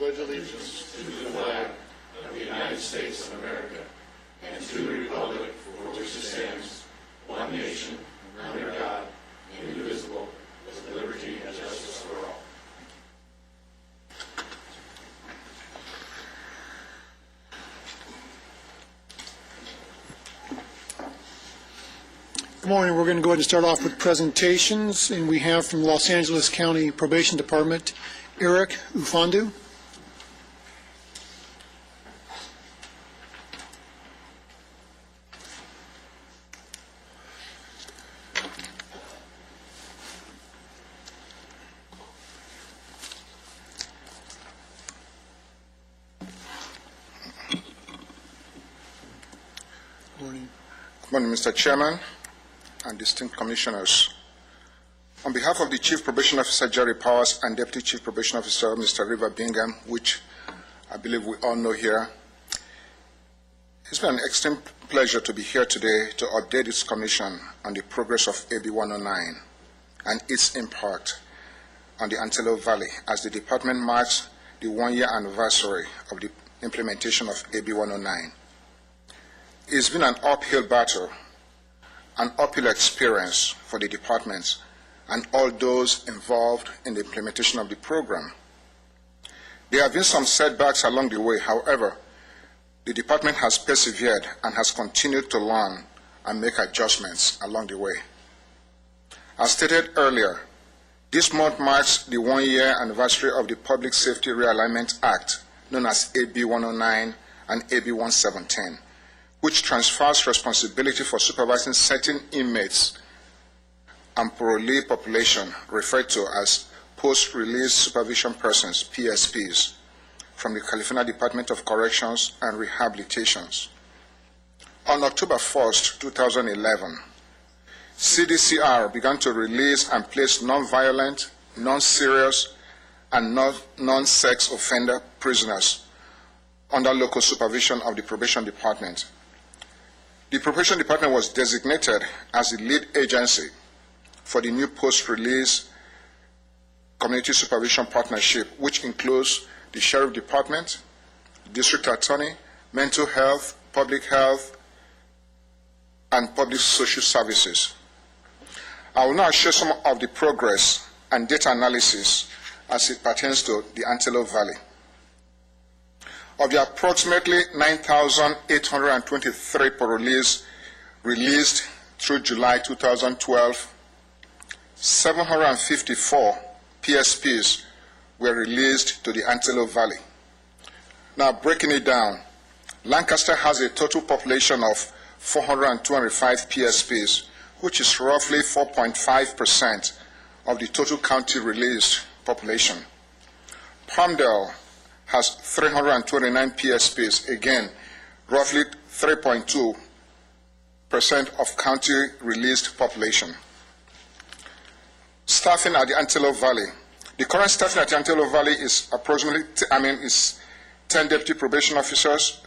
pledge allegiance to the flag of the United States of America and to the republic for which it stands, one nation, under God, indivisible, with liberty and justice for all. Good morning. We're going to go ahead and start off with presentations, and we have from Los Angeles County Probation Department, Eric Ufandu. Good morning, Mr. Chairman and distinct commissioners. On behalf of the Chief Probation Officer Jerry Powers and Deputy Chief Probation Officer Mr. River Bingham, which I believe we all know here, it's been an extreme pleasure to be here today to update this commission on the progress of AB 109 and its impact on the Antelope Valley as the department marks the one-year anniversary of the implementation of AB 109. It's been an uphill battle, an uphill experience for the departments and all those involved in the implementation of the program. There have been some setbacks along the way. However, the department has persevered and has continued to learn and make adjustments along the way. As stated earlier, this month marks the one-year anniversary of the Public Safety Realignment Act, known as AB 109 and AB 1710, which transfers responsibility for supervising certain inmates and parolee population, referred to as post-release supervision persons, PSPs, from the California Department of Corrections and Rehabilitations. On October 1st, 2011, CDCR began to release and place non-violent, non-serious, and non-sex offender prisoners under local supervision of the Probation Department. The Probation Department was designated as the lead agency for the new post-release community supervision partnership, which includes the Sheriff Department, District Attorney, Mental Health, Public Health, and Public Social Services. I will now share some of the progress and data analysis as it pertains to the Antelope Valley. Of the approximately 9,823 parolees released through July 2012, 754 PSPs were released to the Antelope Valley. Now, breaking it down, Lancaster has a total population of 425 PSPs, which is roughly 4.5% of the total county released population. Palmdale has 329 PSPs, again, roughly 3.2% of county released population. Staffing at the Antelope Valley. The current staffing at the Antelope Valley is approximately, is 10 deputy probation officers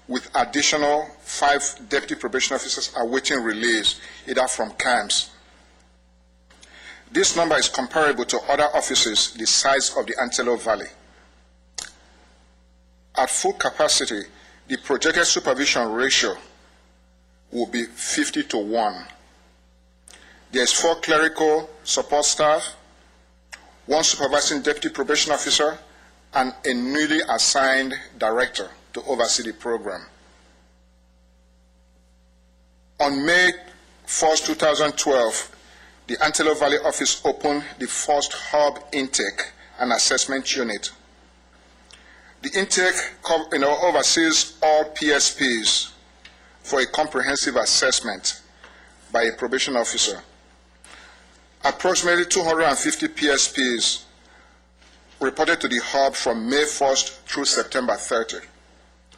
with additional 5 deputy probation officers awaiting release, either from camps. This number is comparable to other offices the size of the Antelope Valley. At full capacity, the projected supervision ratio will be 50-1. There's 4 clerical support staff, 1 supervising deputy probation officer, and a newly assigned director to oversee the program. On May 1st, 2012, the Antelope Valley office opened the first hub intake and assessment unit. The intake oversees all PSPs for a comprehensive assessment by a probation officer. Approximately 250 PSPs reported to the hub from May 1st through September 30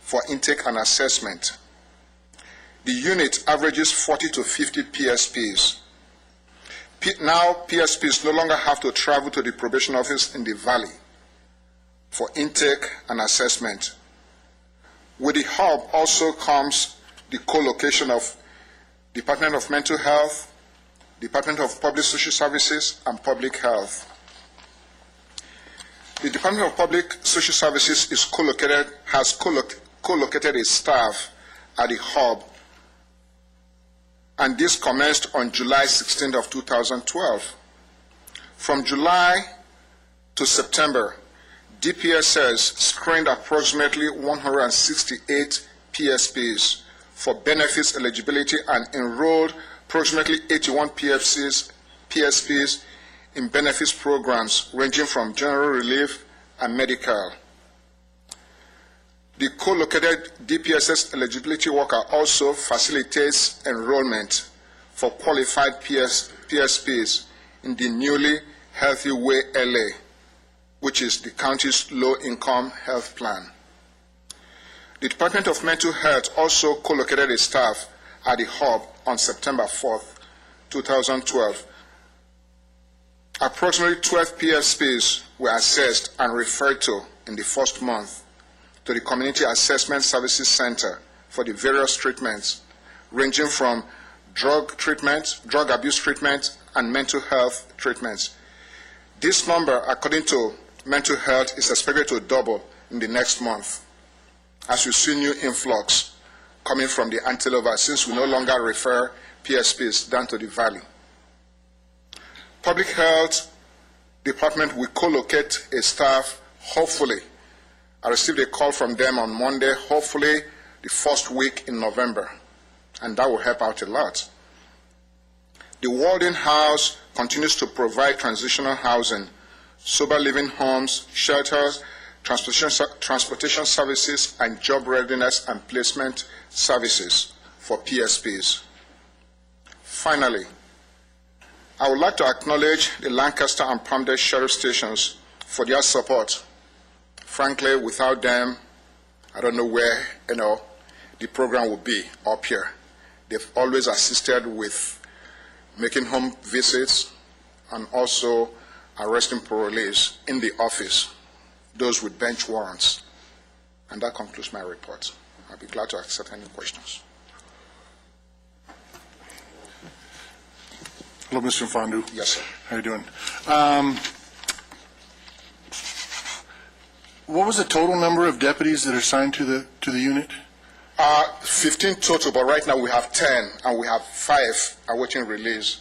for intake and assessment. The unit averages 40 to 50 PSPs. Now, PSPs no longer have to travel to the probation office in the valley for intake and assessment. With the hub also comes the co-location of Department of Mental Health, Department of Public Social Services, and Public Health. The Department of Public Social Services is has co-located its staff at the hub, and this commenced on July 16th of 2012. From July to September, DPSS screened approximately 168 PSPs for benefits eligibility and enrolled approximately 81 PSPs in benefits programs ranging from general relief and medical. The co-located DPSS eligibility worker also facilitates enrollment for qualified PSPs in the newly Healthy Way LA, which is the county's low-income health plan. The Department of Mental Health also co-located its staff at the hub on September 4th, 2012. Approximately 12 PSPs were assessed and referred to in the first month to the Community Assessment Services Center for the various treatments, ranging from drug treatment, drug abuse treatment, and mental health treatments. This number, according to mental health, is expected to double in the next month, as we see new influx coming from the Antelope, since we no longer refer PSPs down to the valley. Public Health Department will co-locate a staff, hopefully. I received a call from them on Monday, hopefully the first week in November, and that will help out a lot. The Walden House continues to provide transitional housing, sober living homes, shelters, transportation services, and job readiness and placement services for PSPs. Finally, I would like to acknowledge the Lancaster and Palmdale Sheriff Stations for their support. Frankly, without them, I don't know where the program would be up here. They've always assisted with making home visits and also arresting parolees in the office, those with bench warrants. And that concludes my report. I'll be glad to accept any questions. Hello, Mr. Mfandu. Yes, sir. How are you doing? What was the total number of deputies that are assigned to the unit? 15 total, but right now we have 10, and we have 5 awaiting release.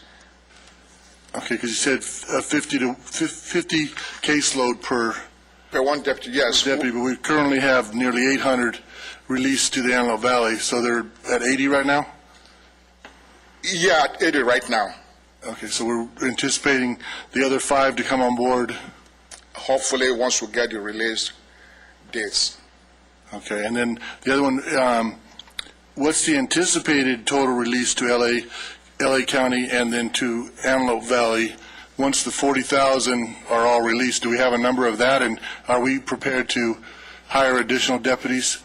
Okay, because you said 50 caseload per one deputy, yes. deputy, but we currently have nearly 800 released to the Antelope Valley, so they're at 80 right now? Yeah, at 80 right now. Okay, so we're anticipating the other 5 to come on board. Hopefully, once we get the release dates. Okay, and then the other one, what's the anticipated total release to LA County and then to Antelope Valley once the 40,000 are all released? Do we have a number of that, and are we prepared to hire additional deputies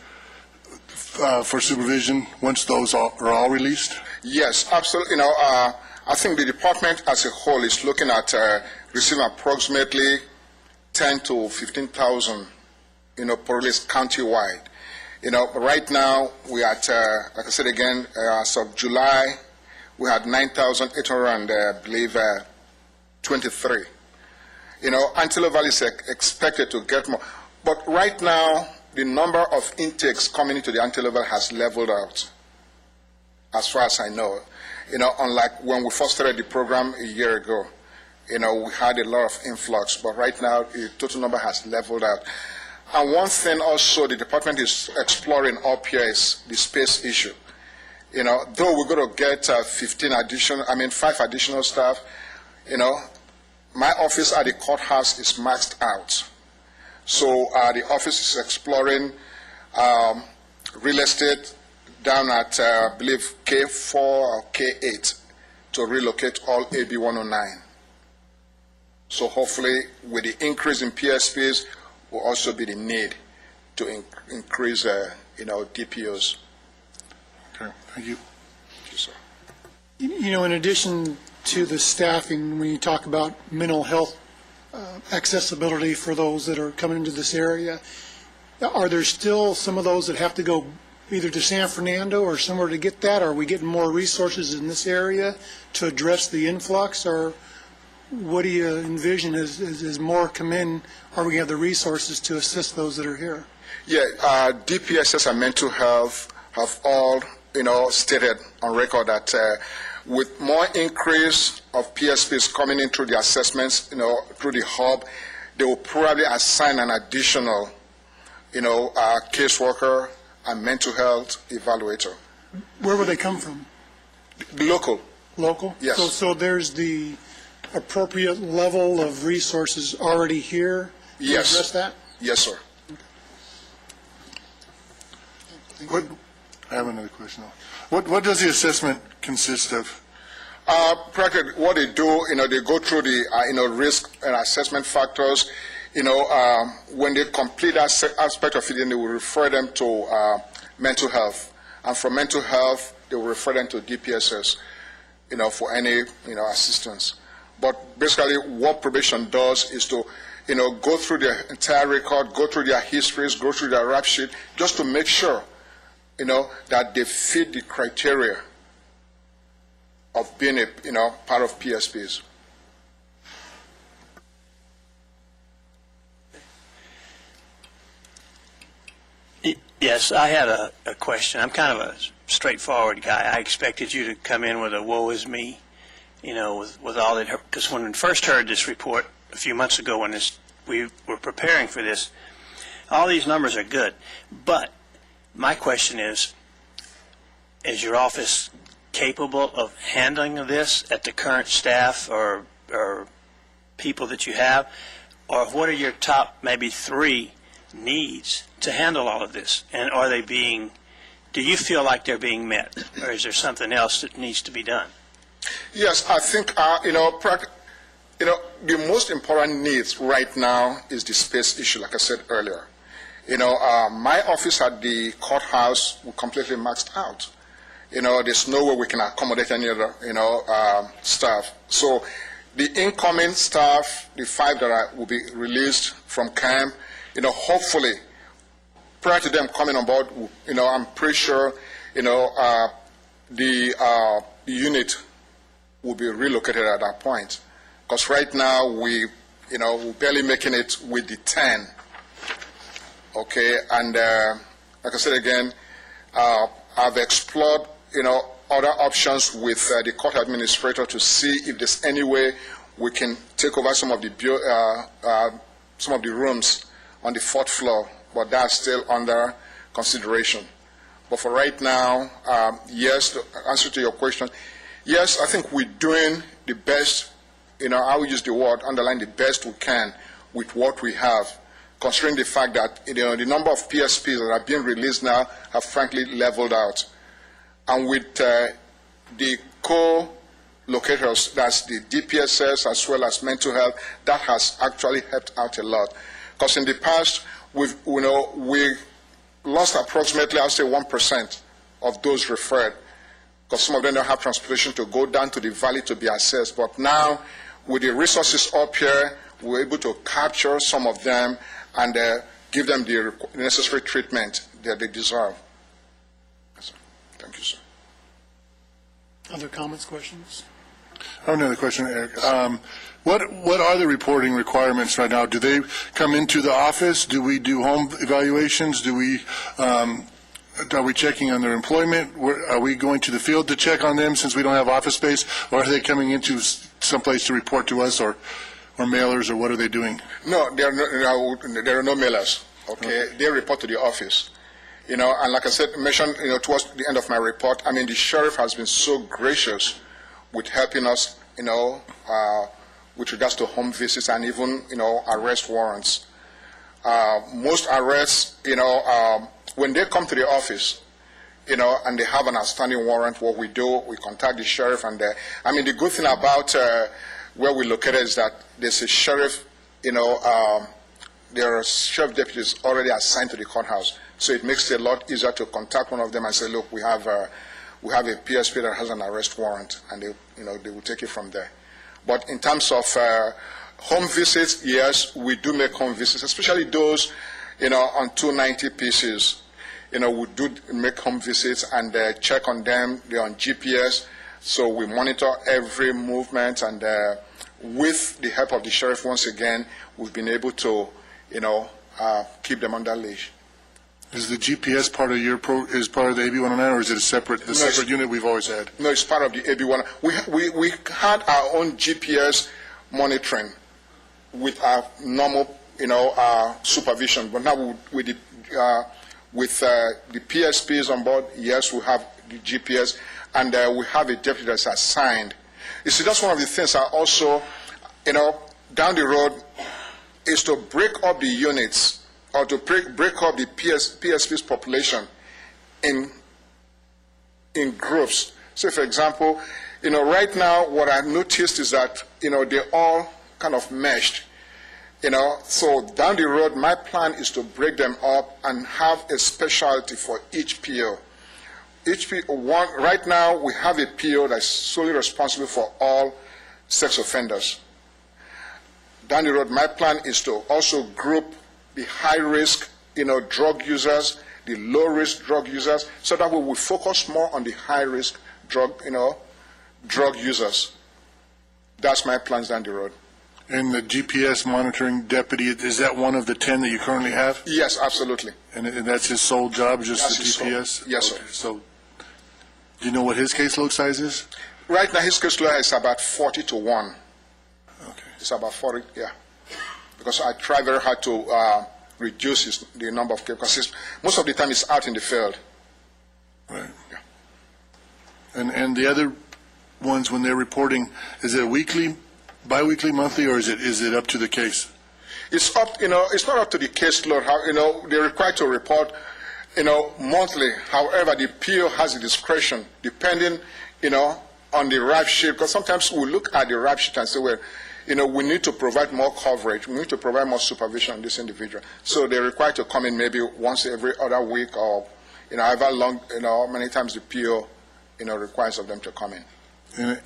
for supervision once those are all released? Yes, absolutely. I think the department as a whole is looking at receiving approximately 10 to 15,000, parolees countywide. Right now we are at, like I said again, as of July, we had 9,823. Antelope Valley is expected to get more, but right now the number of intakes coming into the Antelope Valley has leveled out, as far as I know. Unlike when we first started the program a year ago. We had a lot of influx, but right now the total number has leveled out. And one thing also the department is exploring up here is the space issue. Though we're going to get 5 additional staff, my office at the courthouse is maxed out. So the office is exploring real estate down at, I believe, K4 or K8 to relocate all AB 109. So hopefully, with the increase in PSPs, will also be the need to increase, DPOs. Okay, thank you. Thank you, sir. In addition to the staffing, when you talk about mental health accessibility for those that are coming into this area, are there still some of those that have to go either to San Fernando or somewhere to get that? Are we getting more resources in this area to address the influx, or what do you envision as more come in? Are we going to have the resources to assist those that are here? Yeah, DPSS and mental health have all, stated on record that with more increase of PSPs coming in through the assessments, through the hub, they will probably assign an additional, caseworker and mental health evaluator. Where would they come from? Local. Local? Yes. So there's the appropriate level of resources already here to Yes. address that? Yes, sir. I have another question. What does the assessment consist of? Practically, what they do, they go through the, risk and assessment factors. When they complete that aspect of it, then they will refer them to mental health. And from mental health, they will refer them to DPSS, for any, assistance. But basically, what probation does is to, go through their entire record, go through their histories, go through their rap sheet, just to make sure, that they fit the criteria of being a, part of PSPs. Yes, I had a question. I'm kind of a straightforward guy. I expected you to come in with a woe is me, with all that. Because when we first heard this report a few months ago when we were preparing for this, all these numbers are good. But my question is your office capable of handling this at the current staff or people that you have? Or what are your top maybe 3 needs to handle all of this? And are they do you feel like they're being met? Or is there something else that needs to be done? Yes, I think, the most important needs right now is the space issue, like I said earlier. My office at the courthouse was completely maxed out. There's no way we can accommodate any other, staff. So the incoming staff, the 5 that will be released from camp, hopefully, prior to them coming on board, I'm pretty sure, the unit will be relocated at that point. Because right now, we're barely making it with the 10. Okay, and like I said again, I've explored, other options with the court administrator to see if there's any way we can take over some of the rooms on the 4th floor, but that's still under consideration. But for right now, yes, to answer to your question, yes, I think we're doing the best, I will use the word, underline the best we can with what we have, considering the fact that, the number of PSPs that are being released now have frankly leveled out. And with the co-locators, that's the DPSS as well as mental health, that has actually helped out a lot. Because in the past, we lost approximately, I'll say 1% of those referred, because some of them don't have transportation to go down to the valley to be assessed. But now, with the resources up here, we're able to capture some of them and give them the necessary treatment that they deserve. Thank you, sir. Other comments, questions? I have another question, Eric. What are the reporting requirements right now? Do they come into the office? Do we do home evaluations? Are we checking on their employment? Are we going to the field to check on them since we don't have office space? Or are they coming into someplace to report to us or mailers, or what are they doing? No, there are no mailers. Okay, They report to the office. And like I said, mentioned, towards the end of my report, the sheriff has been so gracious with helping us, with regards to home visits and even, arrest warrants. Most arrests, when they come to the office, and they have an outstanding warrant, what we do, we contact the sheriff, and the good thing about where we located is that there's a sheriff, there are sheriff deputies already assigned to the courthouse. So it makes it a lot easier to contact one of them and say, look, we have a PSP that has an arrest warrant, and they will take it from there. But in terms of home visits, yes, we do make home visits, especially those, on 290 pieces. We do make home visits and check on them. They're on GPS, so we monitor every movement, and with the help of the sheriff once again, we've been able to, keep them under leash. Is the GPS part of is part of the AB 109, or is it a separate unit we've always had? No, it's part of the AB 1. We had our own GPS monitoring with our normal, supervision, but now with the PSPs on board, yes, we have the GPS, and we have a deputy that's assigned. You see, that's one of the things I also, down the road, is to break up the units, or to break up the PSP's population in groups. So, for example, right now, what I've noticed is that, they're all kind of meshed. So down the road, my plan is to break them up and have a specialty for each PO. Right now, we have a PO that's solely responsible for all sex offenders. Down the road, my plan is to also group the high-risk, drug users, the low-risk drug users, so that we will focus more on the high-risk drug users. That's my plans down the road. And the GPS monitoring deputy, is that one of the 10 that you currently have? Yes, absolutely. And that's his sole job, just That's the his GPS? sole- yes, sir. Okay, so, do you know what his caseload size is? Right now, his caseload is about 40 to 1. Okay. It's about 40, yeah. Because I try very hard to reduce the number of cases, because most of the time it's out in the field. Right. Yeah. And the other ones, when they're reporting, is it a weekly, bi-weekly, monthly, or is it up to the case? It's up, it's not up to the caseload. They're required to report, monthly. However, the PO has the discretion, depending, on the rap sheet, because sometimes we look at the rap sheet and say, well, we need to provide more coverage. We need to provide more supervision on this individual. So they're required to come in maybe once every other week, or, however long, many times the PO, requires of them to come in.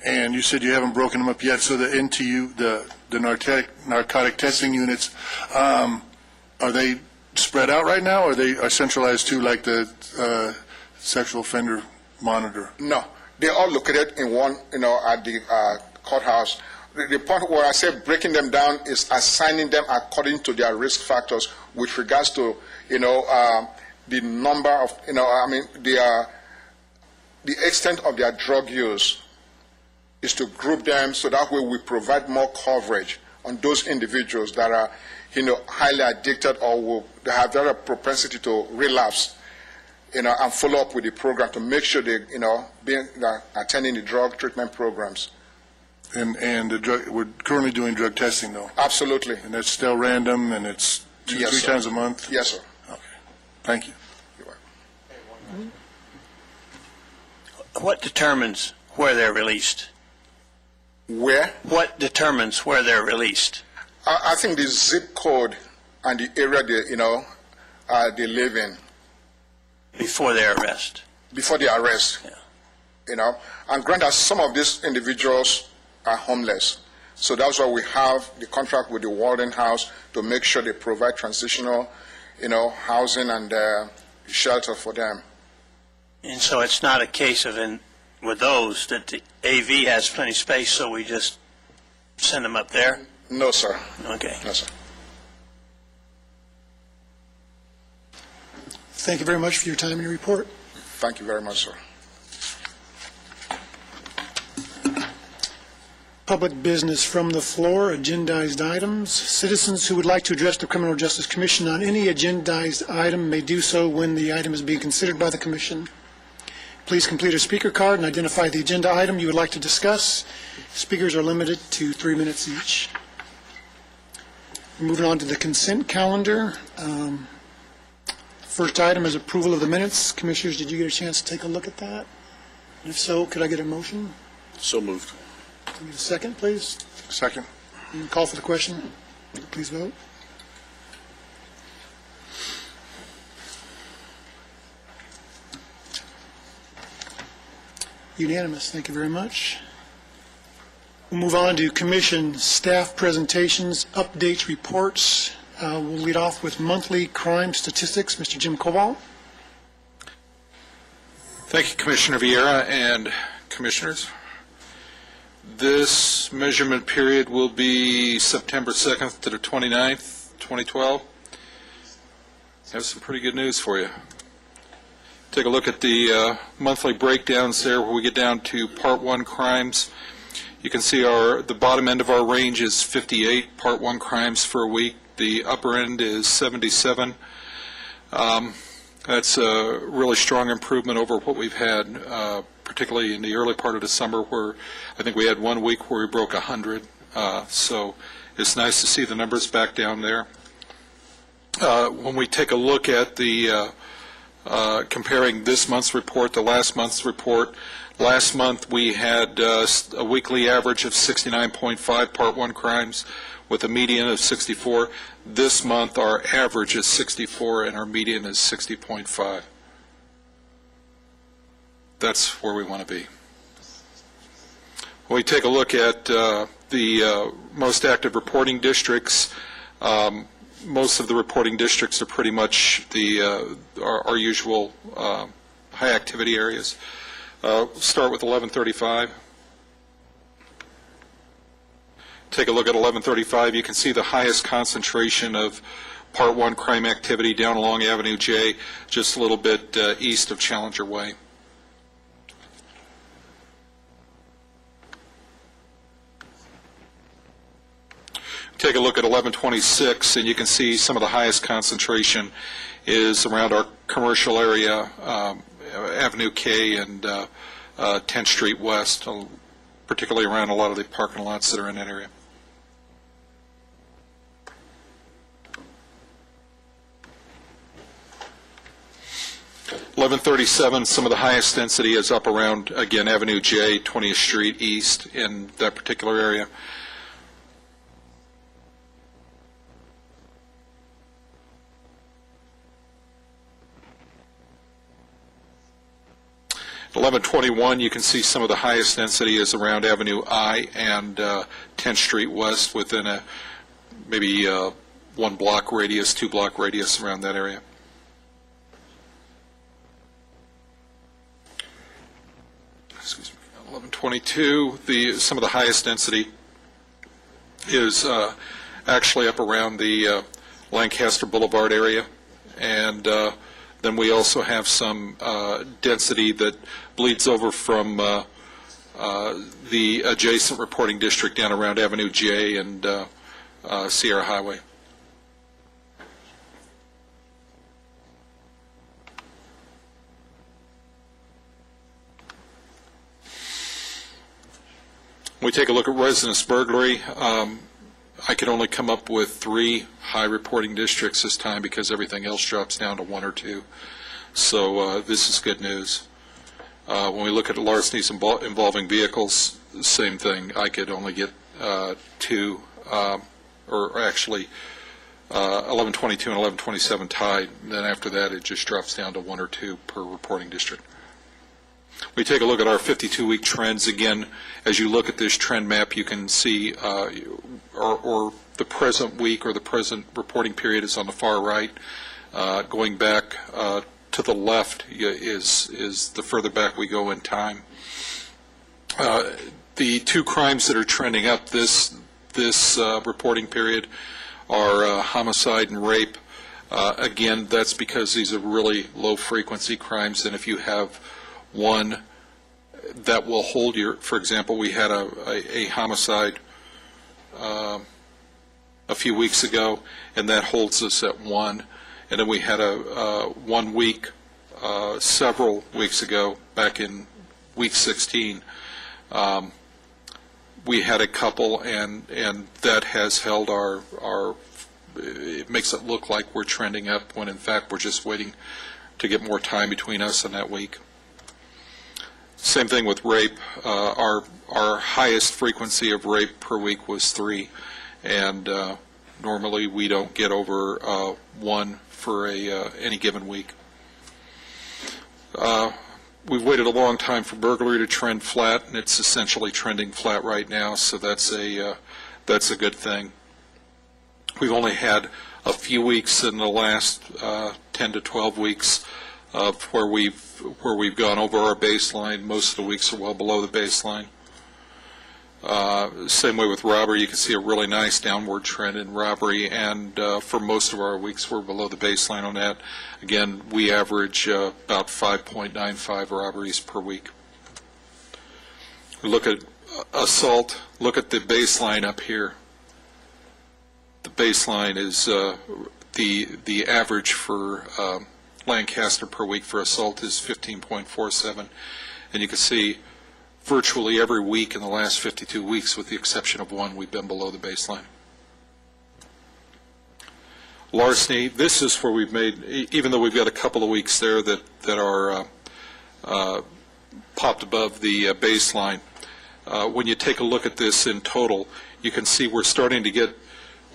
And you said you haven't broken them up yet, so the NTU, the narcotic testing units, are they spread out right now, or they are centralized too, like the sexual offender monitor? No, they're all located in one, at the courthouse. The point where I say breaking them down is assigning them according to their risk factors with regards to, the number of, the extent of their drug use, is to group them so that way we provide more coverage on those individuals that are, highly addicted or will have their propensity to relapse, and follow up with the program to make sure they, attending the drug treatment programs. And we're currently doing drug testing, though? Absolutely. And that's still random, and it's Yes, three sir. times a month? Yes, sir. Okay. Thank you. You're welcome. What determines where they're released? Where? What determines where they're released? I think the zip code and the area they live in Before their arrest? before the arrest. Yeah. And granted, some of these individuals are homeless. So that's why we have the contract with the Walden House to make sure they provide transitional, housing and shelter for them. And so it's not a case of, with those, that the AV has plenty of space, so we just send them up there? No, sir. Okay. No, sir. Thank you very much for your time and your report. Thank you very much, sir. Public business from the floor, agendized items. Citizens who would like to address the Criminal Justice Commission on any agendized item may do so when the item is being considered by the Commission. Please complete a speaker card and identify the agenda item you would like to discuss. Speakers are limited to 3 minutes each. Moving on to the consent calendar. First item is approval of the minutes. Commissioners, did you get a chance to take a look at that? If so, could I get a motion? So moved. Can I get a second, please? Second. And call for the question. Please vote. Unanimous. Thank you very much. We'll move on to commission staff presentations, updates, reports. We'll lead off with monthly crime statistics. Mr. Jim Cobalt. Thank you, Commissioner Vieira and Commissioners. This measurement period will be September 2nd to the 29th, 2012. I have some pretty good news for you. Take a look at the monthly breakdowns there where we get down to Part 1 crimes. You can see the bottom end of our range is 58 Part 1 crimes for a week. The upper end is 77. That's a really strong improvement over what we've had, particularly in the early part of the summer, where I think we had 1 week where we broke 100. So it's nice to see the numbers back down there. When we take a look at the comparing this month's report to last month's report, last month we had a weekly average of 69.5 Part 1 crimes with a median of 64. This month our average is 64 and our median is 60.5. That's where we want to be. When we take a look at the most active reporting districts, most of the reporting districts are pretty much our usual high activity areas. Start with 1135. Take a look at 1135. You can see the highest concentration of Part 1 crime activity down along Avenue J, just a little bit east of Challenger Way. Take a look at 1126, and you can see some of the highest concentration is around our commercial area, Avenue K and 10th Street West, particularly around a lot of the parking lots that are in that area. (1137), some of the highest density is up around, again, Avenue J, 20th Street East in that particular area. (1121), you can see some of the highest density is around Avenue I and 10th Street West within a maybe 1 block radius, 2 block radius around that area. Excuse me. 1122, some of the highest density is actually up around the Lancaster Boulevard area, and then we also have some density that bleeds over from the adjacent reporting district down around Avenue J and Sierra Highway. When we take a look at residence burglary, I could only come up with 3 high reporting districts this time because everything else drops down to 1 or 2. So this is good news. When we look at larcenies involving vehicles, same thing. I could only get 2, or actually 1122 and 1127 tied. Then after that, it just drops down to 1 or 2 per reporting district. We take a look at our 52-week trends. Again, as you look at this trend map, you can see or the present week or the present reporting period is on the far right. Going back to the left is the further back we go in time. The 2 crimes that are trending up this reporting period are homicide and rape. Again, that's because these are really low-frequency crimes, and if you have one that will hold for example, we had a homicide a few weeks ago, and that holds us at 1. And then we had a 1 week several weeks ago, back in week 16. We had a couple, and that has held it makes it look like we're trending up when in fact we're just waiting to get more time between us and that week. Same thing with rape. Our highest frequency of rape per week was 3, and normally we don't get over 1 for any given week. We've waited a long time for burglary to trend flat, and it's essentially trending flat right now, so that's a good thing. We've only had a few weeks in the last 10 to 12 weeks of where we've gone over our baseline. Most of the weeks are well below the baseline. Same way with robbery. You can see a really nice downward trend in robbery, and for most of our weeks, we're below the baseline on that. Again, we average about 5.95 robberies per week. We look at assault. Look at the baseline up here. The baseline is the average for Lancaster per week for assault is 15.47, and you can see virtually every week in the last 52 weeks, with the exception of one, we've been below the baseline. Larceny, this is where we've made, even though we've got a couple of weeks there that are popped above the baseline, when you take a look at this in total, you can see we're starting to get,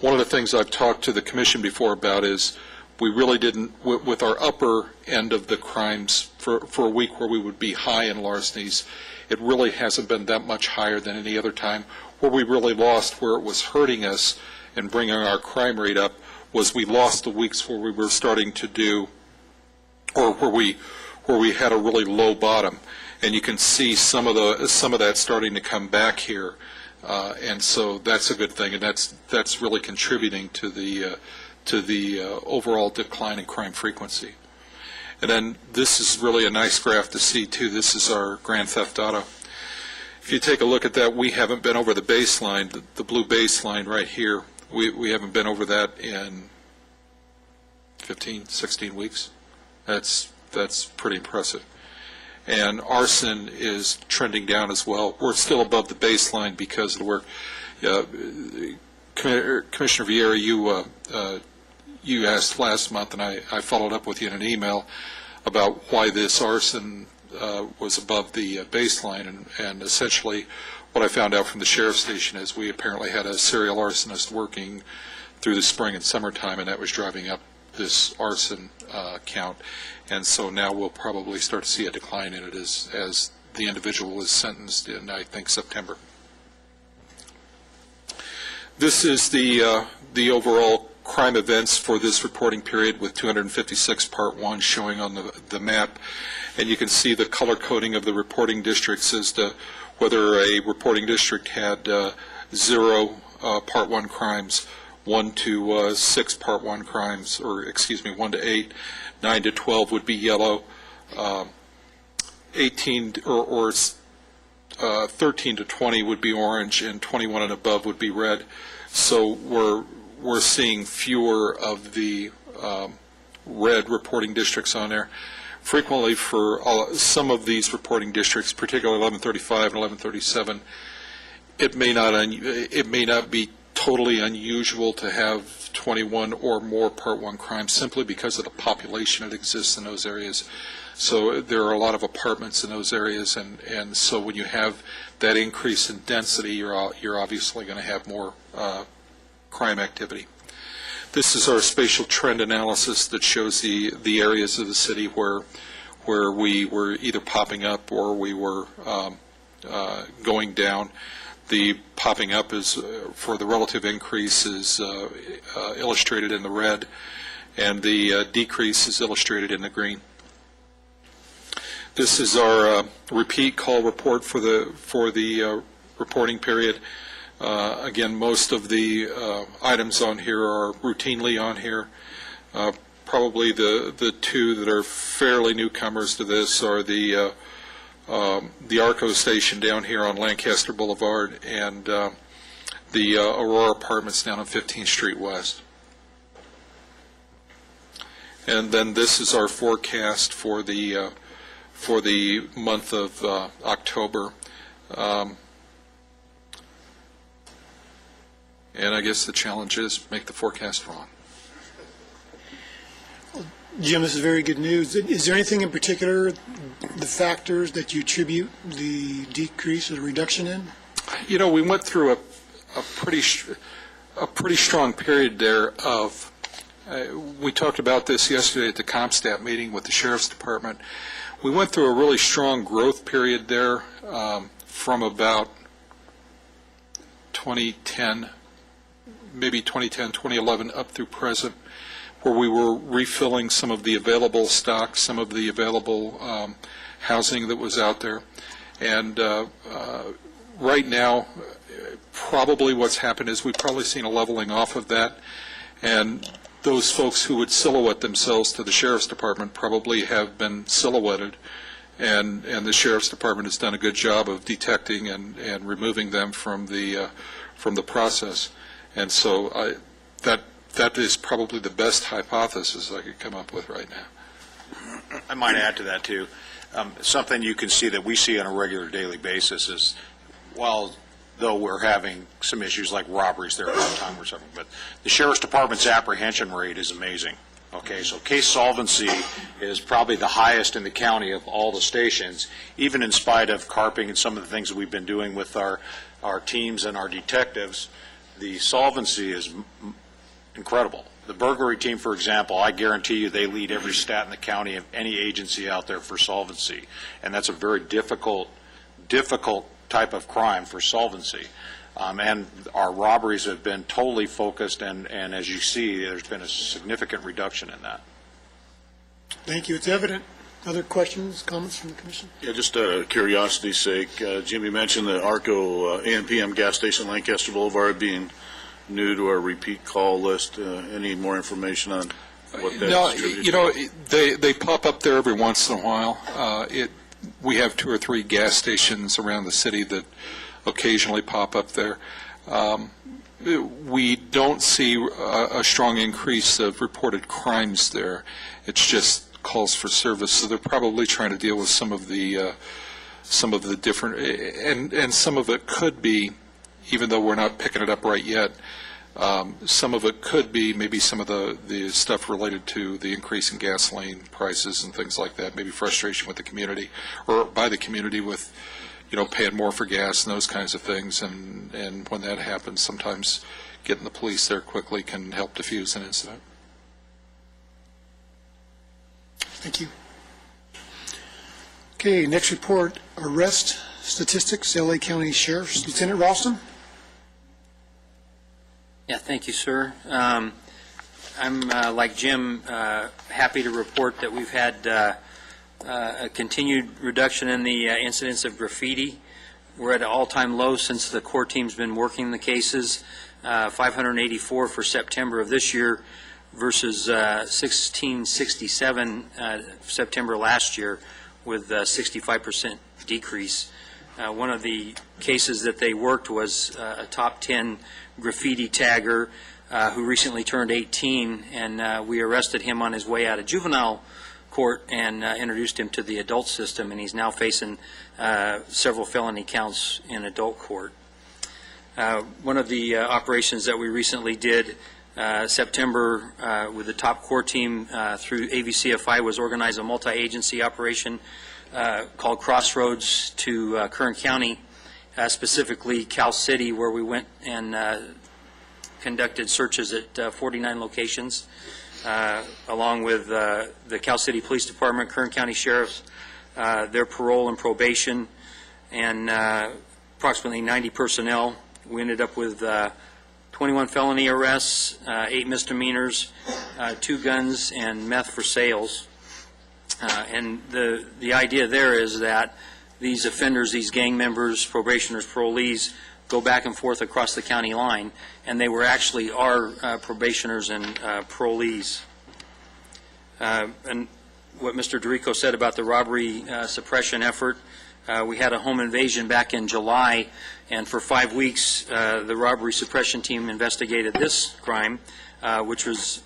one of the things I've talked to the commission before about is we really didn't, with our upper end of the crimes, for a week where we would be high in larcenies, it really hasn't been that much higher than any other time. Where we really lost, where it was hurting us and bringing our crime rate up, was we lost the weeks where we were starting to do, or where we had a really low bottom. And you can see some of that starting to come back here, and so that's a good thing, and that's really contributing to the overall decline in crime frequency. And then this is really a nice graph to see too. This is our Grand Theft Auto. If you take a look at that, we haven't been over the baseline, the blue baseline right here. We haven't been over that in 15, 16 weeks. That's pretty impressive. And arson is trending down as well. We're still above the baseline because of the work. Commissioner Vieira, you asked last month, and I followed up with you in an email about why this arson was above the baseline, and essentially what I found out from the sheriff's station is we apparently had a serial arsonist working through the spring and summertime, and that was driving up this arson count, and so now we'll probably start to see a decline in it as the individual was sentenced in, I think, September. This is the overall crime events for this reporting period, with 256 Part 1 showing on the map, and you can see the color coding of the reporting districts as to whether a reporting district had 0 Part 1 crimes, 1 to 6 Part 1 crimes, or excuse me, 1 to 8, 9 to 12 would be yellow, 18 or 13 to 20 would be orange, and 21 and above would be red. So we're seeing fewer of the red reporting districts on there. Frequently, for some of these reporting districts, particularly 1135 and 1137, it may not be totally unusual to have 21 or more Part 1 crimes, simply because of the population that exists in those areas. So there are a lot of apartments in those areas, and so when you have that increase in density, you're obviously going to have more crime activity. This is our spatial trend analysis that shows the areas of the city where we were either popping up or we were going down. The popping up is for the relative increase is illustrated in the red, and the decrease is illustrated in the green. This is our repeat call report for the reporting period. Again, most of the items on here are routinely on here. Probably the two that are fairly newcomers to this are the Arco station down here on Lancaster Boulevard, and the Aurora Apartments down on 15th Street West. And then this is our forecast for the month of October. And I guess the challenge is make the forecast wrong. Jim, this is very good news. Is there anything in particular, the factors that you attribute the decrease or the reduction in? You know, we went through a pretty strong period there of, we talked about this yesterday at the CompStat meeting with the Sheriff's Department. We went through a really strong growth period there from about 2010, maybe 2010, 2011, up through present, where we were refilling some of the available stock, some of the available housing that was out there. And Right now, probably what's happened is we've probably seen a leveling off of that, and those folks who would silhouette themselves to the Sheriff's Department probably have been silhouetted, and the Sheriff's Department has done a good job of detecting and removing them from the process. And so that is probably the best hypothesis I could come up with right now. I might add to that, too. Something you can see that we see on a regular daily basis is, though we're having some issues like robberies there all the time or something, but the Sheriff's Department's apprehension rate is amazing. Okay, so case solvency is probably the highest in the county of all the stations, even in spite of carping and some of the things that we've been doing with our teams and our detectives. The solvency is incredible. The burglary team, for example, I guarantee you they lead every stat in the county of any agency out there for solvency, and that's a very difficult type of crime for solvency. And our robberies have been totally focused, and as you see, there's been a significant reduction in that. Thank you. It's evident. Other questions, comments from the Commission? Yeah, just curiosity's sake, Jim, you mentioned the ARCO AMPM gas station Lancaster Boulevard being new to our repeat call list. Any more information on what that's No, distributed? you know, they pop up there every once in a while. We have 2 or 3 gas stations around the city that occasionally pop up there. We don't see a strong increase of reported crimes there. It's just calls for service. So they're probably trying to deal with some of the different, and some of it could be, even though we're not picking it up right yet, some of it could be maybe some of the stuff related to the increase in gasoline prices and things like that, maybe frustration with the community or by the community with, paying more for gas and those kinds of things. And when that happens, sometimes getting the police there quickly can help diffuse an incident. Thank you. Okay, next report, arrest statistics, LA County Sheriff's. Lieutenant Ralston? Yeah, thank you, sir. I'm, like Jim, happy to report that we've had a continued reduction in the incidence of graffiti. We're at an all-time low since the core team's been working the cases, 584 for September of this year versus 1667 September last year, with a 65% decrease. One of the cases that they worked was a top 10 graffiti tagger who recently turned 18, and we arrested him on his way out of juvenile court and introduced him to the adult system, and he's now facing several felony counts in adult court. One of the operations that we recently did, September, with the top core team through AVCFI, was organize a multi-agency operation called Crossroads to Kern County, specifically Cal City, where we went and conducted searches at 49 locations, along with the Cal City Police Department, Kern County Sheriffs, their parole and probation, and approximately 90 personnel. We ended up with 21 felony arrests, 8 misdemeanors, 2 guns, and meth for sales. And the idea there is that these offenders, these gang members, probationers, parolees, go back and forth across the county line, and they were actually our probationers and parolees. And what Mr. Dorico said about the robbery suppression effort, we had a home invasion back in July, and for 5 weeks the robbery suppression team investigated this crime, which was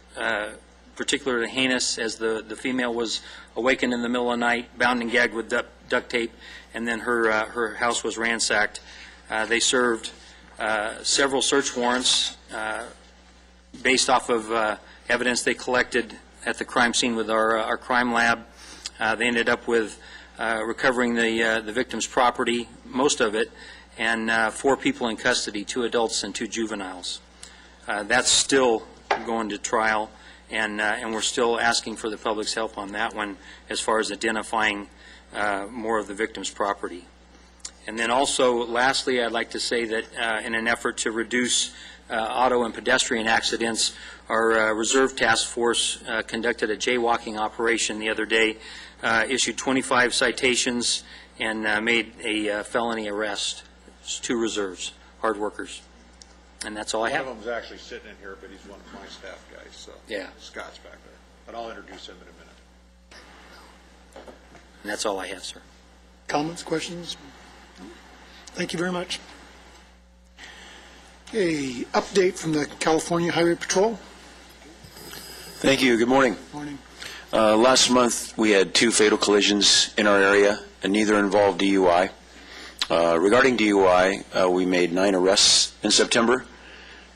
particularly heinous, as the female was awakened in the middle of the night, bound and gagged with duct tape, and then her house was ransacked. They served several search warrants based off of evidence they collected at the crime scene with our crime lab. They ended up with recovering the victim's property, most of it, and 4 people in custody, 2 adults and 2 juveniles. That's still going to trial, and we're still asking for the public's help on that one as far as identifying more of the victim's property. And then also, lastly, I'd like to say that in an effort to reduce auto and pedestrian accidents, our reserve task force conducted a jaywalking operation the other day, issued 25 citations, and made a felony arrest It's 2 reserves, hard workers. And that's all I One have. of them's actually sitting in here, but he's one of my staff guys, so. Yeah. Scott's back there. But I'll introduce him in a minute. And that's all I have, sir. Comments, questions? Thank you very much. Okay, update from the California Highway Patrol. Thank you. Good morning. Morning. Last month, we had 2 fatal collisions in our area, and neither involved DUI. Regarding DUI, we made 9 arrests in September,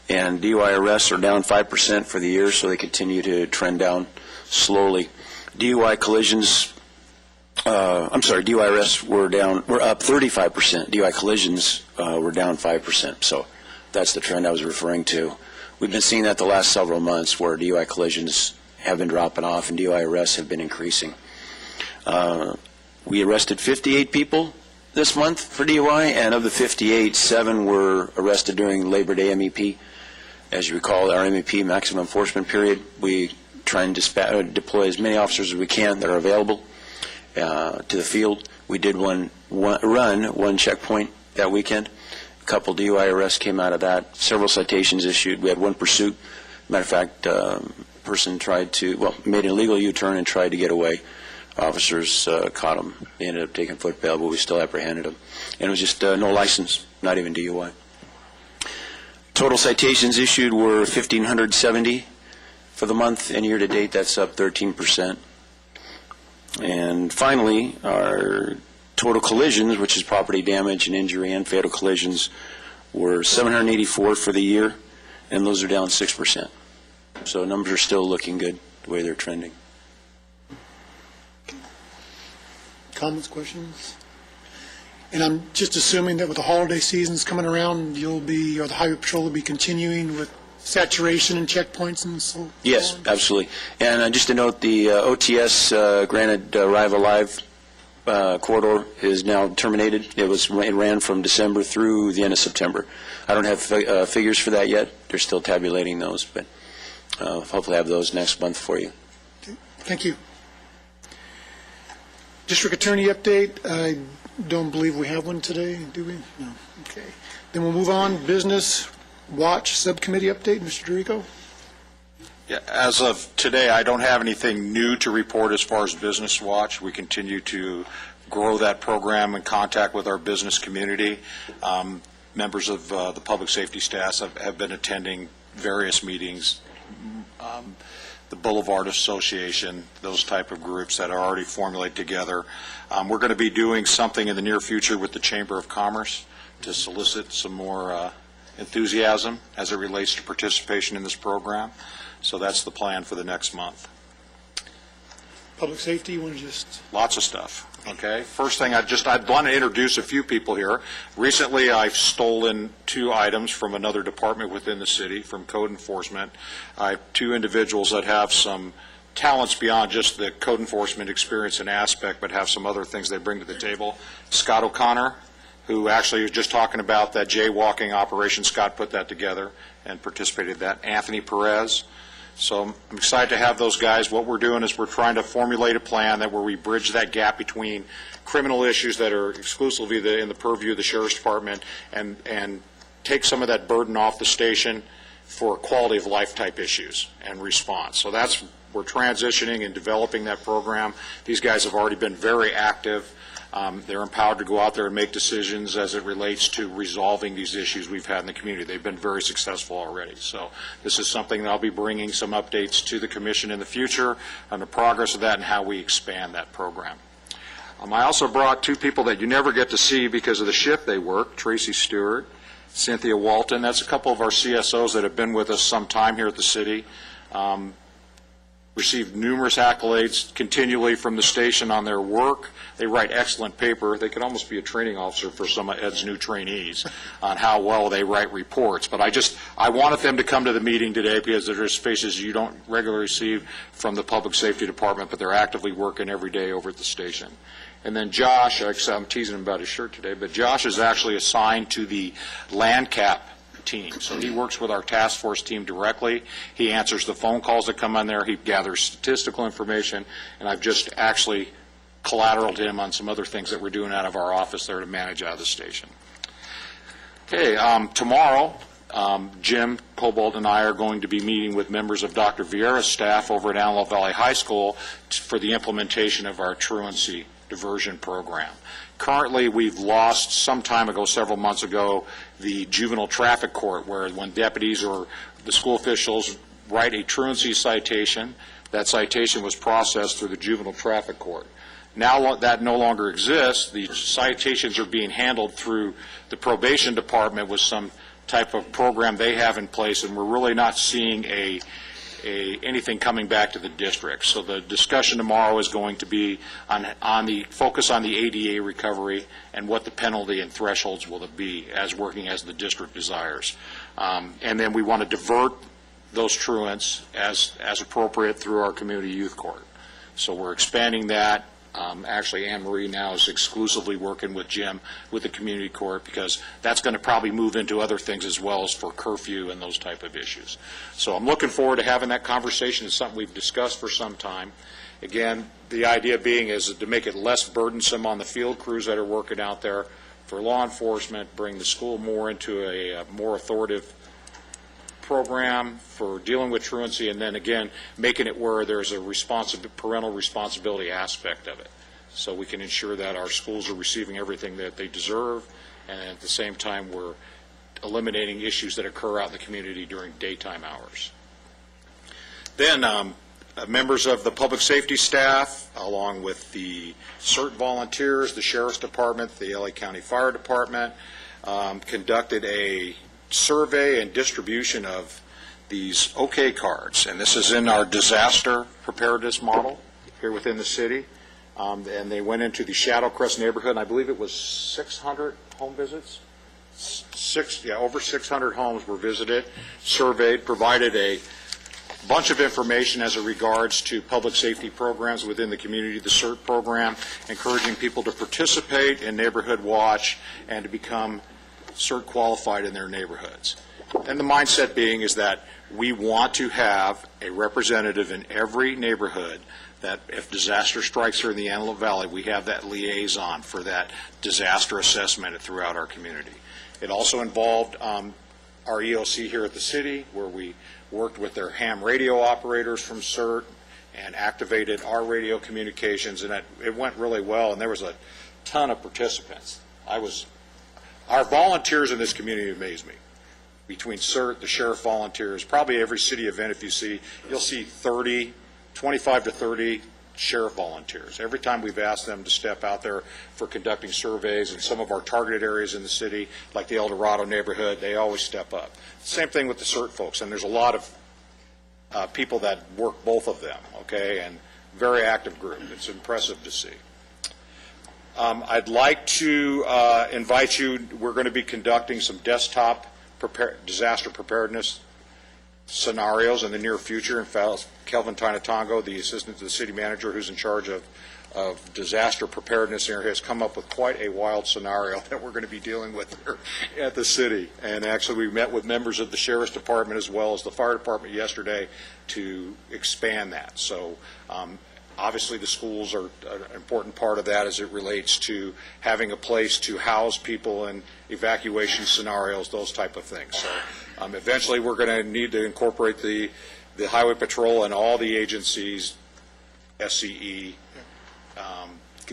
and DUI arrests are down 5% for the year, so they continue to trend down slowly. DUI collisions, DUI arrests were up 35%. DUI collisions were down 5%, so that's the trend I was referring to. We've been seeing that the last several months where DUI collisions have been dropping off and DUI arrests have been increasing. We arrested 58 people this month for DUI, and of the 58, 7 were arrested during Labor Day MEP. As you recall, our MEP, maximum enforcement period, we try and deploy as many officers as we can that are available to the field. We did one checkpoint that weekend. A couple DUI arrests came out of that. Several citations issued. We had 1 pursuit. Matter of fact, person made an illegal U-turn and tried to get away. Officers caught him. They ended up taking foot bail, but we still apprehended him. And it was just no license, not even DUI. Total citations issued were 1,570 for the month, and year-to-date, that's up 13%. And finally, our total collisions, which is property damage and injury and fatal collisions, were 784 for the year, and those are down 6%. So numbers are still looking good the way they're trending. Comments, questions? And I'm just assuming that with the holiday seasons coming around, the Highway Patrol will be continuing with saturation and checkpoints and so on? Yes, absolutely. And just to note, the OTS granted Arrive Alive corridor is now terminated. It ran from December through the end of September. I don't have figures for that yet. They're still tabulating those, but hopefully have those next month for you. Okay. Thank you. District Attorney update. I don't believe we have one today, do we? No. Okay. Then we'll move on. Business Watch Subcommittee update. Mr. Dorico. Yeah, as of today, I don't have anything new to report as far as Business Watch. We continue to grow that program in contact with our business community. Members of the public safety staff have been attending various meetings, the Boulevard Association, those type of groups that are already formulated together. We're going to be doing something in the near future with the Chamber of Commerce to solicit some more enthusiasm as it relates to participation in this program. So that's the plan for the next month. Public safety, you want to just... Lots of stuff, okay? First thing, I'd want to introduce a few people here. Recently, I've stolen 2 items from another department within the city, from code enforcement. I have 2 individuals that have some talents beyond just the code enforcement experience and aspect, but have some other things they bring to the table. Scott O'Connor, who actually was just talking about that jaywalking operation. Scott put that together and participated in that. Anthony Perez. So I'm excited to have those guys. What we're doing is we're trying to formulate a plan where we bridge that gap between criminal issues that are exclusively in the purview of the Sheriff's Department and take some of that burden off the station for quality of life type issues and response. So we're transitioning and developing that program. These guys have already been very active. They're empowered to go out there and make decisions as it relates to resolving these issues we've had in the community. They've been very successful already. So this is something that I'll be bringing some updates to the Commission in the future on the progress of that and how we expand that program. I also brought 2 people that you never get to see because of the shift they work, Tracy Stewart, Cynthia Walton. That's a couple of our CSOs that have been with us some time here at the city. Received numerous accolades continually from the station on their work. They write excellent paper. They could almost be a training officer for some of Ed's new trainees on how well they write reports. But I wanted them to come to the meeting today because there's faces you don't regularly see from the Public Safety Department, but they're actively working every day over at the station. And then Josh, I'm teasing him about his shirt today, but Josh is actually assigned to the LANCAP team. So he works with our task force team directly. He answers the phone calls that come on there. He gathers statistical information, and I've just actually collateraled him on some other things that we're doing out of our office there to manage out of the station. Okay, tomorrow, Jim Cobalt and I are going to be meeting with members of Dr. Vieira's staff over at Antelope Valley High School for the implementation of our truancy diversion program. Currently, we've lost some time ago, several months ago, the juvenile traffic court, where when deputies or the school officials write a truancy citation, that citation was processed through the juvenile traffic court. Now that no longer exists, the citations are being handled through the probation department with some type of program they have in place, and we're really not seeing anything coming back to the district. So the discussion tomorrow is going to be on the focus on the ADA recovery and what the penalty and thresholds will be as working as the district desires. And then we want to divert those truants as appropriate through our community youth court. So we're expanding that. Actually, Anne Marie now is exclusively working with Jim with the community court, because that's going to probably move into other things as well, as for curfew and those type of issues. So I'm looking forward to having that conversation. It's something we've discussed for some time. Again, the idea being is to make it less burdensome on the field crews that are working out there for law enforcement, bring the school more into a more authoritative program for dealing with truancy, and then again making it where there's a parental responsibility aspect of it, so we can ensure that our schools are receiving everything that they deserve, and at the same time we're eliminating issues that occur out in the community during daytime hours. Then members of the public safety staff, along with the CERT volunteers, the Sheriff's Department, the LA County Fire Department, conducted a survey and distribution of these OK cards, and this is in our disaster preparedness model here within the city. And they went into the Shadow Crest neighborhood, and I believe it was 600 home visits. Over 600 homes were visited, surveyed, provided a bunch of information as it regards to public safety programs within the community, the CERT program, encouraging people to participate in Neighborhood Watch and to become CERT qualified in their neighborhoods. And the mindset being is that we want to have a representative in every neighborhood, that if disaster strikes here in the Antelope Valley, we have that liaison for that disaster assessment throughout our community. It also involved our EOC here at the city, where we worked with their ham radio operators from CERT and activated our radio communications, and it went really well, and there was a ton of participants. Our volunteers in this community amaze me. Between CERT, the sheriff volunteers, probably every city event, if you see, you'll see 25 to 30 sheriff volunteers. Every time we've asked them to step out there for conducting surveys in some of our targeted areas in the city, like the El Dorado neighborhood, they always step up. Same thing with the CERT folks, and there's a lot of people that work both of them, okay, and very active group. It's impressive to see. I'd like to invite you, we're going to be conducting some desktop disaster preparedness scenarios in the near future. In fact, Kelvin Tainatongo, the assistant to the city manager who's in charge of disaster preparedness here, has come up with quite a wild scenario that we're going to be dealing with here at the city. And actually we met with members of the Sheriff's Department as well as the Fire Department yesterday to expand that. So obviously the schools are an important part of that as it relates to having a place to house people in evacuation scenarios, those type of things. So eventually we're going to need to incorporate the Highway Patrol and all the agencies, SCE,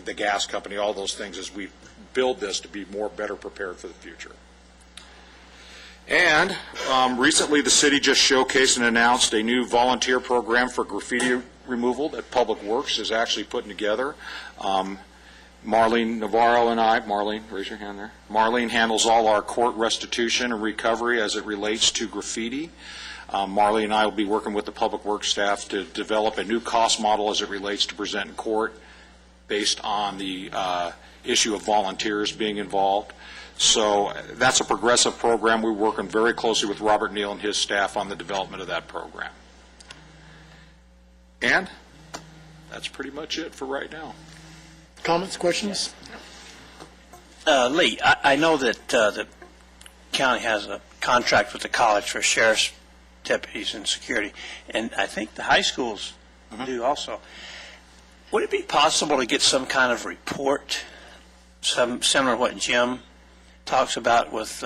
the gas company, all those things, as we build this to be better prepared for the future. And recently the city just showcased and announced a new volunteer program for graffiti removal that Public Works is actually putting together. Marlene Navarro and I, Marlene, raise your hand there. Marlene handles all our court restitution and recovery as it relates to graffiti. Marlene and I will be working with the Public Works staff to develop a new cost model as it relates to present in court based on the issue of volunteers being involved. So that's a progressive program. We're working very closely with Robert Neal and his staff on the development of that program. And that's pretty much it for right now. Comments, questions? Lee, I know that the county has a contract with the college for sheriff's deputies and security, and I think the high schools do also. Would it be possible to get some kind of report, similar to what Jim talks about with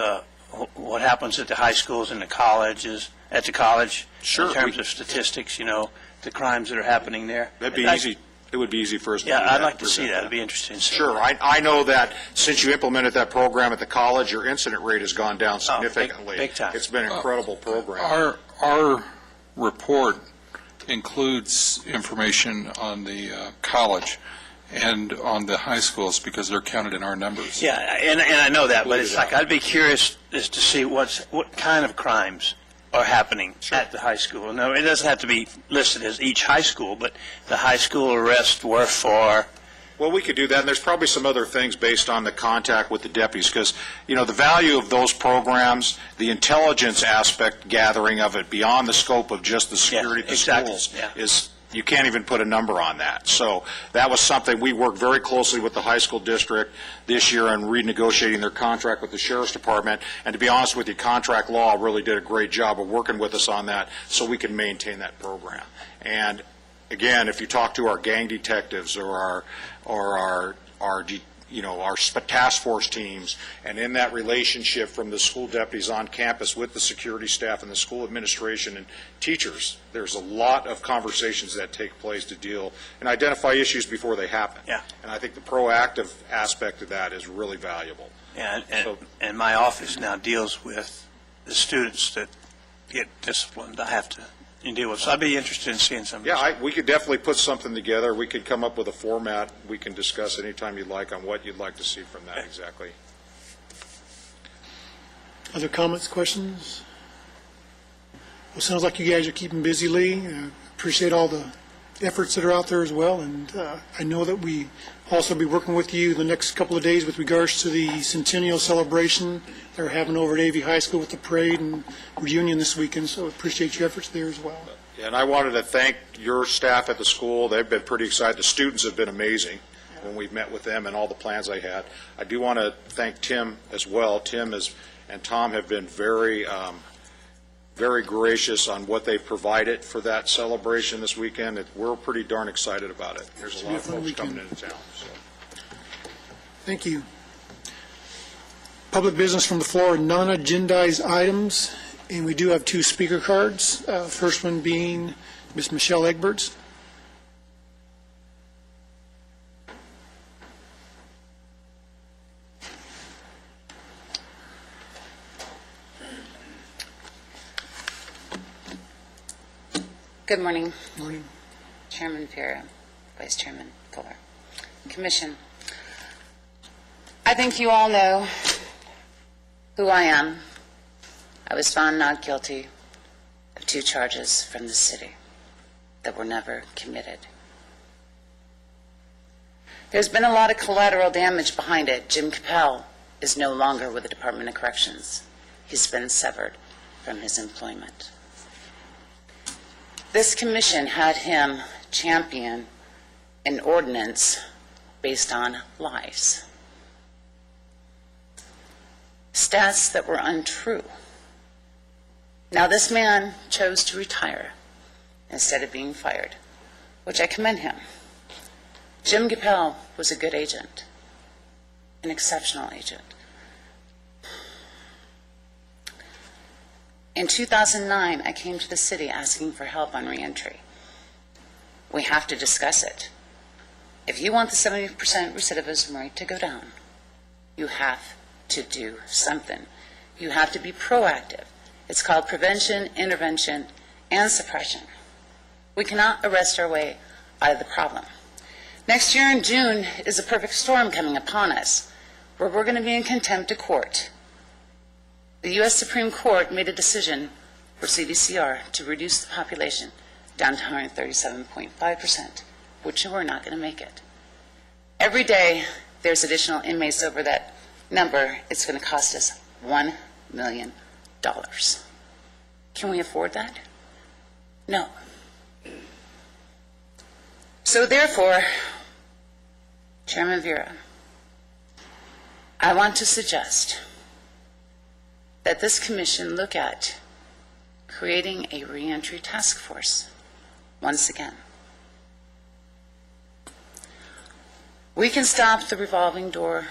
what happens at the high schools and the colleges, at the college? Sure. In terms of statistics, the crimes that are happening there? That'd be easy. It would be easy for us to do Yeah, that. I'd like to see that. It'd be interesting. Sure. I know that since you implemented that program at the college, your incident rate has gone down significantly. big time. It's been an incredible program. Our report includes information on the college and on the high schools because they're counted in our numbers. Yeah, and I know that, but it's like, I'd be curious as to see what kind of crimes are happening at the high school. No, it doesn't have to be listed as each high school, but the high school arrests were for... Well, we could do that, and there's probably some other things based on the contact with the deputies, because, the value of those programs, the intelligence aspect gathering of it beyond the scope of just the security of the schools is, you can't even put a number on that. So that was something, we worked very closely with the high school district this year on renegotiating their contract with the sheriff's department, and to be honest with you, contract law really did a great job of working with us on that so we can maintain that program. And again, if you talk to our gang detectives or our task force teams, and in that relationship from the school deputies on campus with the security staff and the school administration and teachers, there's a lot of conversations that take place to deal and identify issues before they happen. Yeah. And I think the proactive aspect of that is really valuable. Yeah, and my office now deals with the students that get disciplined. I have to deal with. So I'd be interested in seeing some of this. Yeah, we could definitely put something together. We could come up with a format we can discuss anytime you'd like on what you'd like to see from that exactly. Other comments, questions? Well, sounds like you guys are keeping busy, Lee. Appreciate all the efforts that are out there as well, and I know that we also be working with you the next couple of days with regards to the centennial celebration they're having over at AV High School with the parade and reunion this weekend, so appreciate your efforts there as well. And I wanted to thank your staff at the school. They've been pretty excited. The students have been amazing when we've met with them and all the plans they had. I do want to thank Tim as well. Tim and Tom have been very gracious on what they've provided for that celebration this weekend. We're pretty darn excited about it. There's a lot of folks coming into town. So. Thank you. Public business from the floor, non-agendized items, and we do have two speaker cards. First one being Ms. Michelle Egberts. Good morning. Morning. Chairman Vera, Vice Chairman Fuller. Commission, I think you all know who I am. I was found not guilty of 2 charges from the city that were never committed. There's been a lot of collateral damage behind it. Jim Capel is no longer with the Department of Corrections. He's been severed from his employment. This commission had him champion an ordinance based on lies. Stats that were untrue. Now, this man chose to retire instead of being fired, which I commend him. Jim Capel was a good agent, an exceptional agent. In 2009, I came to the city asking for help on reentry. We have to discuss it. If you want the 70% recidivism rate to go down, you have to do something. You have to be proactive. It's called prevention, intervention, and suppression. We cannot arrest our way out of the problem. Next year in June is a perfect storm coming upon us, where we're going to be in contempt of court. The U.S. Supreme Court made a decision for CDCR to reduce the population down to 137.5%, which we're not going to make it. Every day there's additional inmates over that number. It's going to cost us $1 million. Can we afford that? No. So therefore, Chairman Vera, I want to suggest that this commission look at creating a reentry task force once again. We can stop the revolving door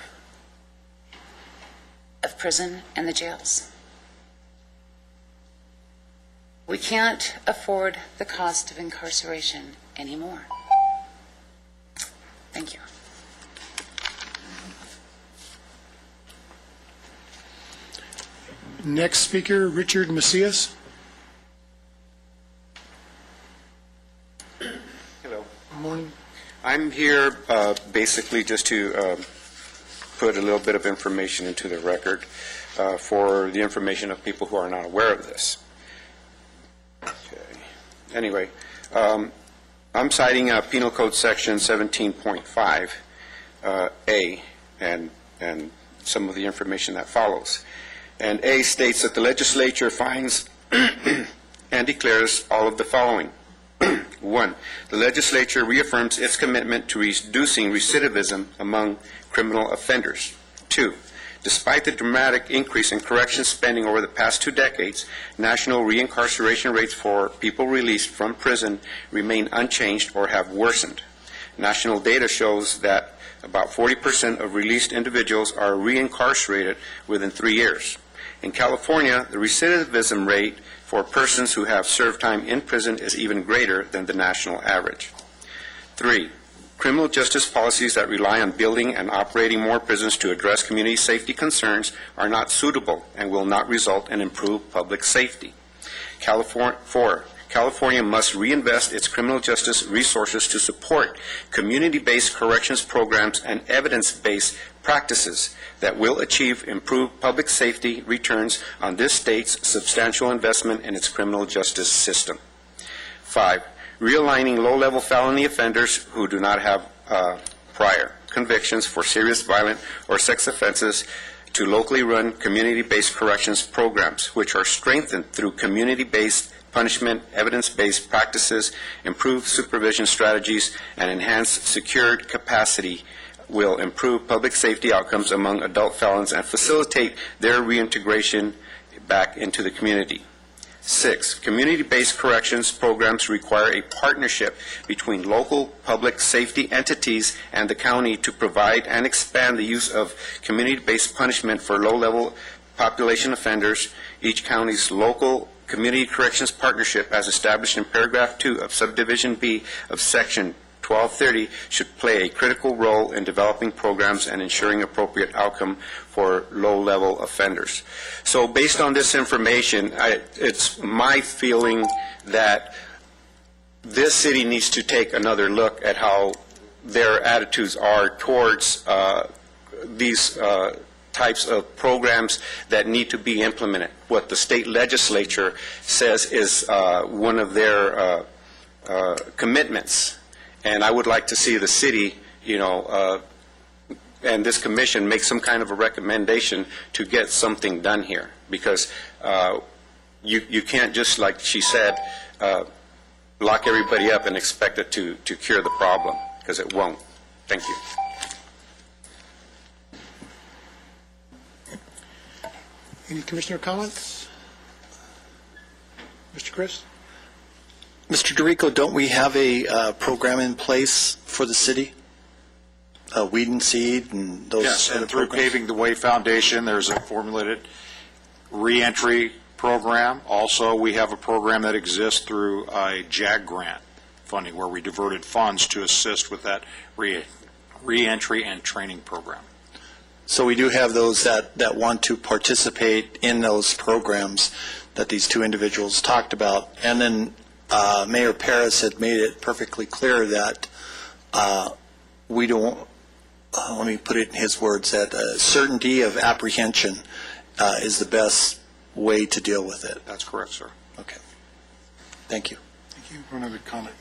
of prison and the jails. We can't afford the cost of incarceration anymore. Thank you. Next speaker, Richard Macias. Hello. Morning. I'm here basically just to put a little bit of information into the record for the information of people who are not aware of this. Okay. Anyway, I'm citing Penal Code Section 17.5 A and some of the information that follows. And A states that the legislature finds and declares all of the following. 1. The legislature reaffirms its commitment to reducing recidivism among criminal offenders. 2. Despite the dramatic increase in corrections spending over the past 2 decades, national reincarceration rates for people released from prison remain unchanged or have worsened. National data shows that about 40% of released individuals are reincarcerated within 3 years. In California, the recidivism rate for persons who have served time in prison is even greater than the national average. 3. Criminal justice policies that rely on building and operating more prisons to address community safety concerns are not suitable and will not result in improved public safety. 4. California must reinvest its criminal justice resources to support community-based corrections programs and evidence-based practices that will achieve improved public safety returns on this state's substantial investment in its criminal justice system. 5. Realigning low-level felony offenders who do not have prior convictions for serious violent or sex offenses to locally run community-based corrections programs, which are strengthened through community-based punishment, evidence-based practices, improved supervision strategies, and enhanced secured capacity will improve public safety outcomes among adult felons and facilitate their reintegration back into the community. 6. Community-based corrections programs require a partnership between local public safety entities and the county to provide and expand the use of community-based punishment for low-level population offenders. Each county's local community corrections partnership, as established in paragraph 2 of subdivision B of section 1230, should play a critical role in developing programs and ensuring appropriate outcome for low-level offenders. So based on this information, it's my feeling that this city needs to take another look at how their attitudes are towards these types of programs that need to be implemented. What the state legislature says is one of their commitments. And I would like to see the city, and this commission make some kind of a recommendation to get something done here. Because you can't just, like she said, lock everybody up and expect it to cure the problem, because it won't. Thank you. Any commissioner comments? Mr. Chris? Mr. DeRico, don't we have a program in place for the city? Weed and Seed and those Yes, other and through programs? Paving the Way Foundation, there's a formulated reentry program. Also, we have a program that exists through a JAG grant funding where we diverted funds to assist with that reentry and training program. So we do have those that want to participate in those programs that these two individuals talked about. And then Mayor Paris had made it perfectly clear that we don't, let me put it in his words, that certainty of apprehension is the best way to deal with it. That's correct, sir. Okay. Thank you. Thank you. One other comment.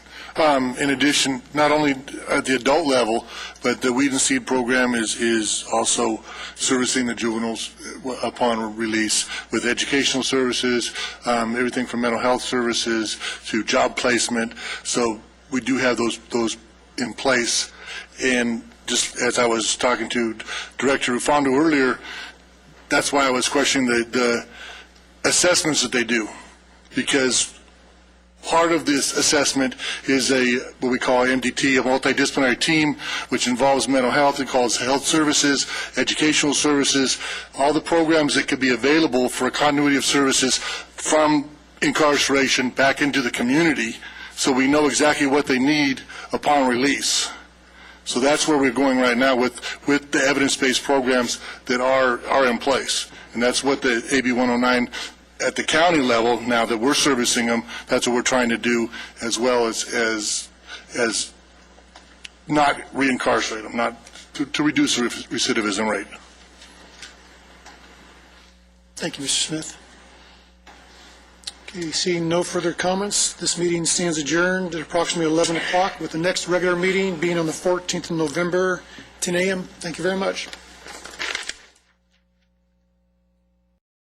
In addition, not only at the adult level, but the Weed and Seed program is also servicing the juveniles upon release with educational services, everything from mental health services to job placement. So we do have those in place. And just as I was talking to Director Rufando earlier, that's why I was questioning the assessments that they do, because part of this assessment is what we call MDT, a multidisciplinary team, which involves mental health. It calls health services, educational services, all the programs that could be available for a continuity of services from incarceration back into the community, so we know exactly what they need upon release. So that's where we're going right now with the evidence-based programs that are in place. And that's what the AB 109 at the county level, now that we're servicing them, that's what we're trying to do, as well as not reincarcerate them, not to reduce the recidivism rate. Thank you, Mr. Smith. Okay, seeing no further comments, this meeting stands adjourned at approximately 11 o'clock, with the next regular meeting being on the 14th of November, 10 a.m. Thank you very much.